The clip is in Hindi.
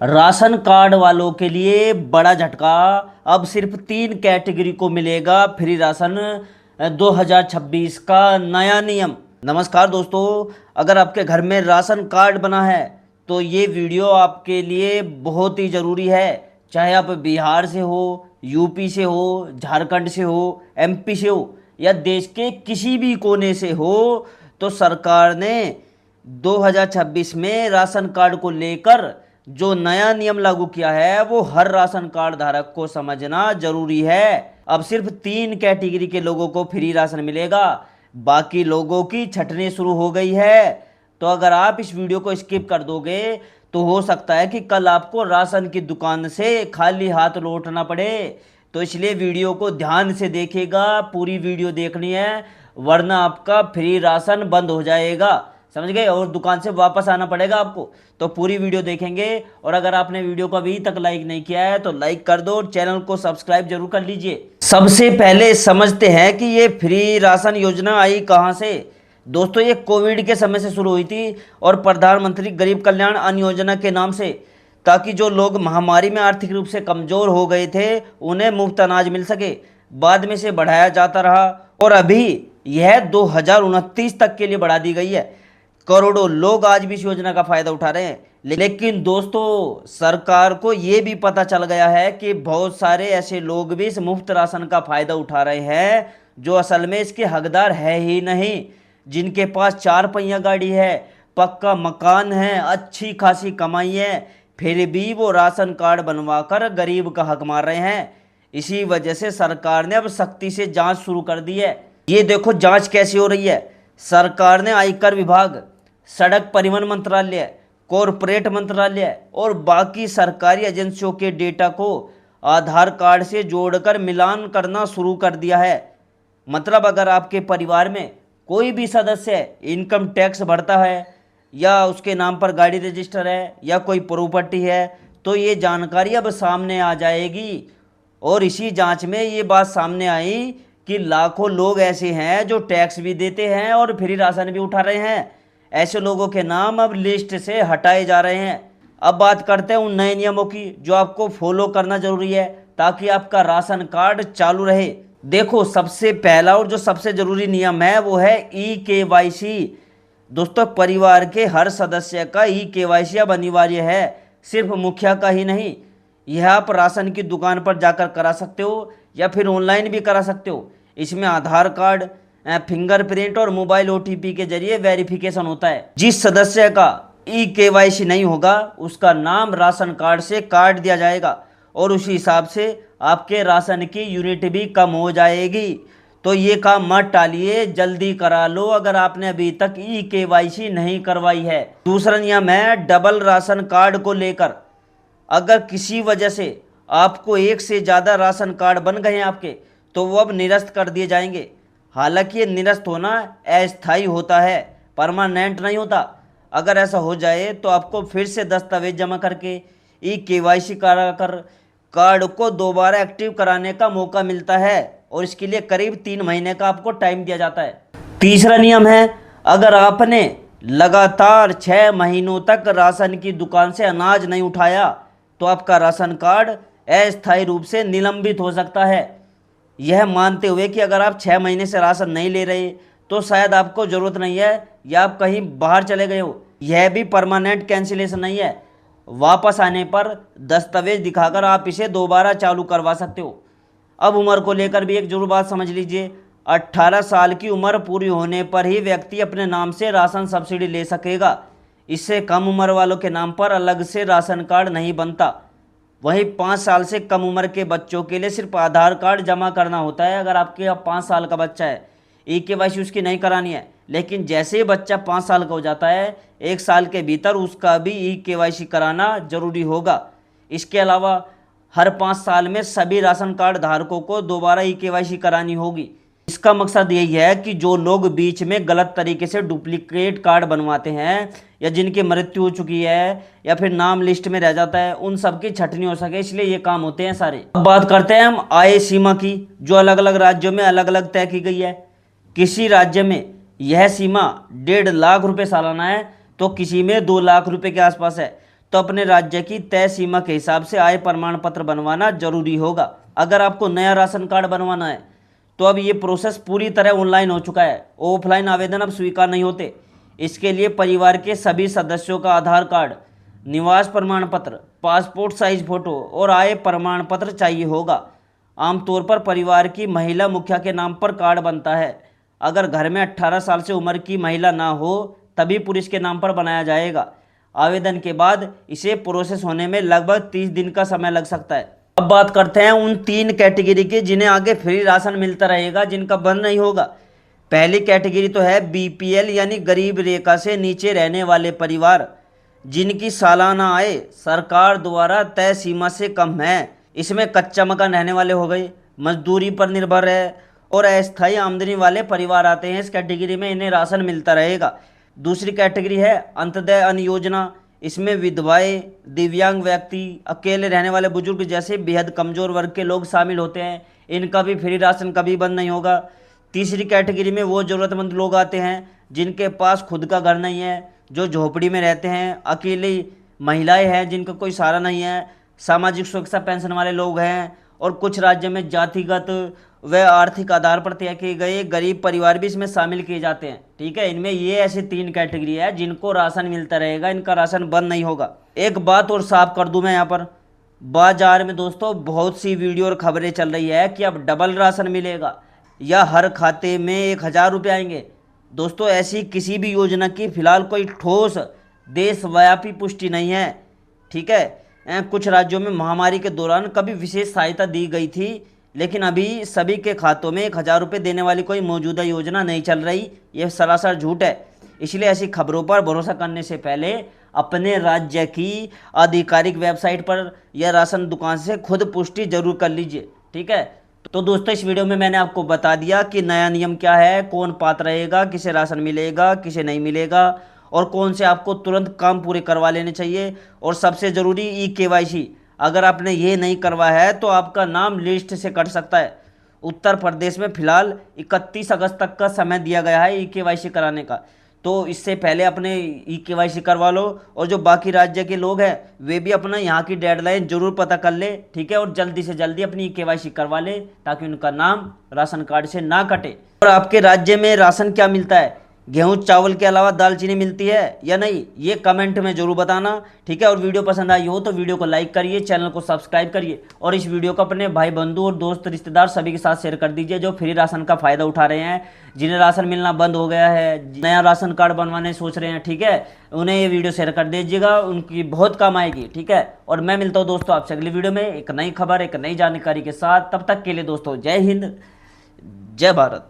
राशन कार्ड वालों के लिए बड़ा झटका। अब सिर्फ 3 कैटेगरी को मिलेगा फ्री राशन। 2026 का नया नियम। नमस्कार दोस्तों, अगर आपके घर में राशन कार्ड बना है तो ये वीडियो आपके लिए बहुत ही ज़रूरी है। चाहे आप बिहार से हो, यूपी से हो, झारखंड से हो, एमपी से हो या देश के किसी भी कोने से हो, तो सरकार ने 2026 में राशन कार्ड को लेकर जो नया नियम लागू किया है वो हर राशन कार्ड धारक को समझना जरूरी है। अब सिर्फ 3 कैटेगरी के लोगों को फ्री राशन मिलेगा, बाकी लोगों की छटनी शुरू हो गई है। तो अगर आप इस वीडियो को स्किप कर दोगे तो हो सकता है कि कल आपको राशन की दुकान से खाली हाथ लौटना पड़े। तो इसलिए वीडियो को ध्यान से देखिएगा, पूरी वीडियो देखनी है, वरना आपका फ्री राशन बंद हो जाएगा, समझ गए, और दुकान से वापस आना पड़ेगा आपको। तो पूरी वीडियो देखेंगे। और अगर आपने वीडियो को अभी तक लाइक नहीं किया है तो लाइक कर दो और चैनल को सब्सक्राइब जरूर कर लीजिए। सबसे पहले समझते हैं कि ये फ्री राशन योजना आई कहां से। दोस्तों, ये कोविड के समय से शुरू हुई थी और प्रधानमंत्री गरीब कल्याण अन्न योजना के नाम से, ताकि जो लोग महामारी में आर्थिक रूप से कमजोर हो गए थे उन्हें मुफ्त अनाज मिल सके। बाद में से बढ़ाया जाता रहा और अभी यह 2029 तक के लिए बढ़ा दी गई है। करोड़ों लोग आज भी इस योजना का फायदा उठा रहे हैं। लेकिन दोस्तों, सरकार को यह भी पता चल गया है कि बहुत सारे ऐसे लोग भी इस मुफ्त राशन का फायदा उठा रहे हैं जो असल में इसके हकदार है ही नहीं। जिनके पास 4 पहिया गाड़ी है, पक्का मकान है, अच्छी खासी कमाई है, फिर भी वो राशन कार्ड बनवाकर गरीब का हक मार रहे हैं। इसी वजह से सरकार ने अब सख्ती से जांच शुरू कर दी है। ये देखो जांच कैसी हो रही है। सरकार ने आयकर विभाग, सड़क परिवहन मंत्रालय, कॉरपोरेट मंत्रालय और बाकी सरकारी एजेंसियों के डेटा को आधार कार्ड से जोड़कर मिलान करना शुरू कर दिया है। मतलब अगर आपके परिवार में कोई भी सदस्य इनकम टैक्स भरता है या उसके नाम पर गाड़ी रजिस्टर है या कोई प्रॉपर्टी है तो ये जानकारी अब सामने आ जाएगी। और इसी जांच में ये बात सामने आई कि लाखों लोग ऐसे हैं जो टैक्स भी देते हैं और फ्री राशन भी उठा रहे हैं। ऐसे लोगों के नाम अब लिस्ट से हटाए जा रहे हैं। अब बात करते हैं उन नए नियमों की जो आपको फॉलो करना जरूरी है ताकि आपका राशन कार्ड चालू रहे। देखो, सबसे पहला और जो सबसे जरूरी नियम है वो है ई-KYC। दोस्तों, परिवार के हर सदस्य का ई-KYC अब अनिवार्य है, सिर्फ मुखिया का ही नहीं। यह आप राशन की दुकान पर जाकर करा सकते हो या फिर ऑनलाइन भी करा सकते हो। इसमें आधार कार्ड, फिंगरप्रिंट और मोबाइल OTP के जरिए वेरिफिकेशन होता है। जिस सदस्य का ई-KYC नहीं होगा उसका नाम राशन कार्ड से काट दिया जाएगा और उसी हिसाब से आपके राशन की यूनिट भी कम हो जाएगी। तो ये काम मत टालिए, जल्दी करा लो अगर आपने अभी तक ई-KYC नहीं करवाई है। दूसरा नियम है डबल राशन कार्ड को लेकर। अगर किसी वजह से आपको एक से ज़्यादा राशन कार्ड बन गए हैं आपके, तो वो अब निरस्त कर दिए जाएंगे। हालांकि ये निरस्त होना अस्थायी होता है, परमानेंट नहीं होता। अगर ऐसा हो जाए तो आपको फिर से दस्तावेज जमा करके ई-KYC कराकर कार्ड को दोबारा एक्टिव कराने का मौका मिलता है और इसके लिए करीब 3 महीने का आपको टाइम दिया जाता है। तीसरा नियम है, अगर आपने लगातार 6 महीनों तक राशन की दुकान से अनाज नहीं उठाया तो आपका राशन कार्ड अस्थायी रूप से निलंबित हो सकता है। यह मानते हुए कि अगर आप 6 महीने से राशन नहीं ले रहे तो शायद आपको ज़रूरत नहीं है या आप कहीं बाहर चले गए हो, यह भी परमानेंट कैंसिलेशन नहीं है। वापस आने पर दस्तावेज दिखाकर आप इसे दोबारा चालू करवा सकते हो। अब उम्र को लेकर भी एक जरूर बात समझ लीजिए। 18 साल की उम्र पूरी होने पर ही व्यक्ति अपने नाम से राशन सब्सिडी ले सकेगा। इससे कम उम्र वालों के नाम पर अलग से राशन कार्ड नहीं बनता। वहीं 5 साल से कम उम्र के बच्चों के लिए सिर्फ आधार कार्ड जमा करना होता है। अगर आपके यहाँ 5 साल का बच्चा है, ई-KYC उसकी नहीं करानी है। लेकिन जैसे ही बच्चा 5 साल का हो जाता है, 1 साल के भीतर उसका भी ई-KYC कराना जरूरी होगा। इसके अलावा हर 5 साल में सभी राशन कार्ड धारकों को दोबारा ई-KYC करानी होगी। इसका मकसद यही है कि जो लोग बीच में गलत तरीके से डुप्लीकेट कार्ड बनवाते हैं या जिनकी मृत्यु हो चुकी है या फिर नाम लिस्ट में रह जाता है, उन सब की छटनी हो सके, इसलिए ये काम होते हैं सारे। अब बात करते हैं हम आय सीमा की, जो अलग अलग राज्यों में अलग अलग तय की गई है। किसी राज्य में यह सीमा 1.5 लाख रुपए सालाना है तो किसी में 2 लाख रुपए के आसपास है। तो अपने राज्य की तय सीमा के हिसाब से आय प्रमाण पत्र बनवाना जरूरी होगा। अगर आपको नया राशन कार्ड बनवाना है तो अब ये प्रोसेस पूरी तरह ऑनलाइन हो चुका है, ऑफलाइन आवेदन अब स्वीकार नहीं होते। इसके लिए परिवार के सभी सदस्यों का आधार कार्ड, निवास प्रमाण पत्र, पासपोर्ट साइज फोटो और आय प्रमाण पत्र चाहिए होगा। आमतौर पर परिवार की महिला मुखिया के नाम पर कार्ड बनता है। अगर घर में 18 साल से उम्र की महिला ना हो तभी पुरुष के नाम पर बनाया जाएगा। आवेदन के बाद इसे प्रोसेस होने में लगभग 30 दिन का समय लग सकता है। अब बात करते हैं उन 3 कैटेगरी की जिन्हें आगे फ्री राशन मिलता रहेगा, जिनका बंद नहीं होगा। पहली कैटेगरी तो है बीपीएल यानी गरीब रेखा से नीचे रहने वाले परिवार, जिनकी सालाना आय सरकार द्वारा तय सीमा से कम है। इसमें कच्चा मकान रहने वाले हो गए, मजदूरी पर निर्भर है और अस्थायी आमदनी वाले परिवार आते हैं इस कैटेगरी में, इन्हें राशन मिलता रहेगा। दूसरी कैटेगरी है अंत्योदय अन्न योजना। इसमें विधवाएं, दिव्यांग व्यक्ति, अकेले रहने वाले बुजुर्ग जैसे बेहद कमजोर वर्ग के लोग शामिल होते हैं। इनका भी फ्री राशन कभी बंद नहीं होगा। तीसरी कैटेगरी में वो ज़रूरतमंद लोग आते हैं जिनके पास खुद का घर नहीं है, जो झोपड़ी में रहते हैं, अकेली महिलाएं हैं जिनका कोई सहारा नहीं है, सामाजिक सुरक्षा पेंशन वाले लोग हैं, और कुछ राज्य में जातिगत व आर्थिक आधार पर तय किए गए गरीब परिवार भी इसमें शामिल किए जाते हैं। ठीक है, इनमें ये ऐसी 3 कैटेगरी है जिनको राशन मिलता रहेगा, इनका राशन बंद नहीं होगा। एक बात और साफ कर दूं मैं यहाँ पर, बाजार में दोस्तों बहुत सी वीडियो और खबरें चल रही है कि अब डबल राशन मिलेगा या हर खाते में 1000 रुपये आएंगे। दोस्तों ऐसी किसी भी योजना की फिलहाल कोई ठोस देशव्यापी पुष्टि नहीं है। ठीक है, कुछ राज्यों में महामारी के दौरान कभी विशेष सहायता दी गई थी, लेकिन अभी सभी के खातों में 1000 रुपये देने वाली कोई मौजूदा योजना नहीं चल रही। यह सरासर झूठ है। इसलिए ऐसी खबरों पर भरोसा करने से पहले अपने राज्य की आधिकारिक वेबसाइट पर या राशन दुकान से खुद पुष्टि जरूर कर लीजिए। ठीक है, तो दोस्तों इस वीडियो में मैंने आपको बता दिया कि नया नियम क्या है, कौन पात्र रहेगा, किसे राशन मिलेगा, किसे नहीं मिलेगा, और कौन से आपको तुरंत काम पूरे करवा लेने चाहिए। और सबसे ज़रूरी ई-केवाईसी, अगर आपने ये नहीं करवाया है तो आपका नाम लिस्ट से कट सकता है। उत्तर प्रदेश में फिलहाल 31 अगस्त तक का समय दिया गया है ई-केवाईसी कराने का, तो इससे पहले अपने ई-केवाईसी करवा लो। और जो बाकी राज्य के लोग हैं वे भी अपना यहाँ की डेडलाइन जरूर पता कर ले। ठीक है, और जल्दी से जल्दी अपनी ई-केवाईसी करवा ले ताकि उनका नाम राशन कार्ड से ना कटे। और आपके राज्य में राशन क्या मिलता है, गेहूं चावल के अलावा दालचीनी मिलती है या नहीं, ये कमेंट में जरूर बताना। ठीक है, और वीडियो पसंद आई हो तो वीडियो को लाइक करिए, चैनल को सब्सक्राइब करिए, और इस वीडियो को अपने भाई बंधु और दोस्त रिश्तेदार सभी के साथ शेयर कर दीजिए जो फ्री राशन का फायदा उठा रहे हैं, जिन्हें राशन मिलना बंद हो गया है, नया राशन कार्ड बनवाने सोच रहे हैं। ठीक है, उन्हें ये वीडियो शेयर कर दीजिएगा, उनकी बहुत काम आएगी। ठीक है, और मैं मिलता हूँ दोस्तों आपसे अगली वीडियो में एक नई खबर, एक नई जानकारी के साथ। तब तक के लिए दोस्तों जय हिंद, जय भारत।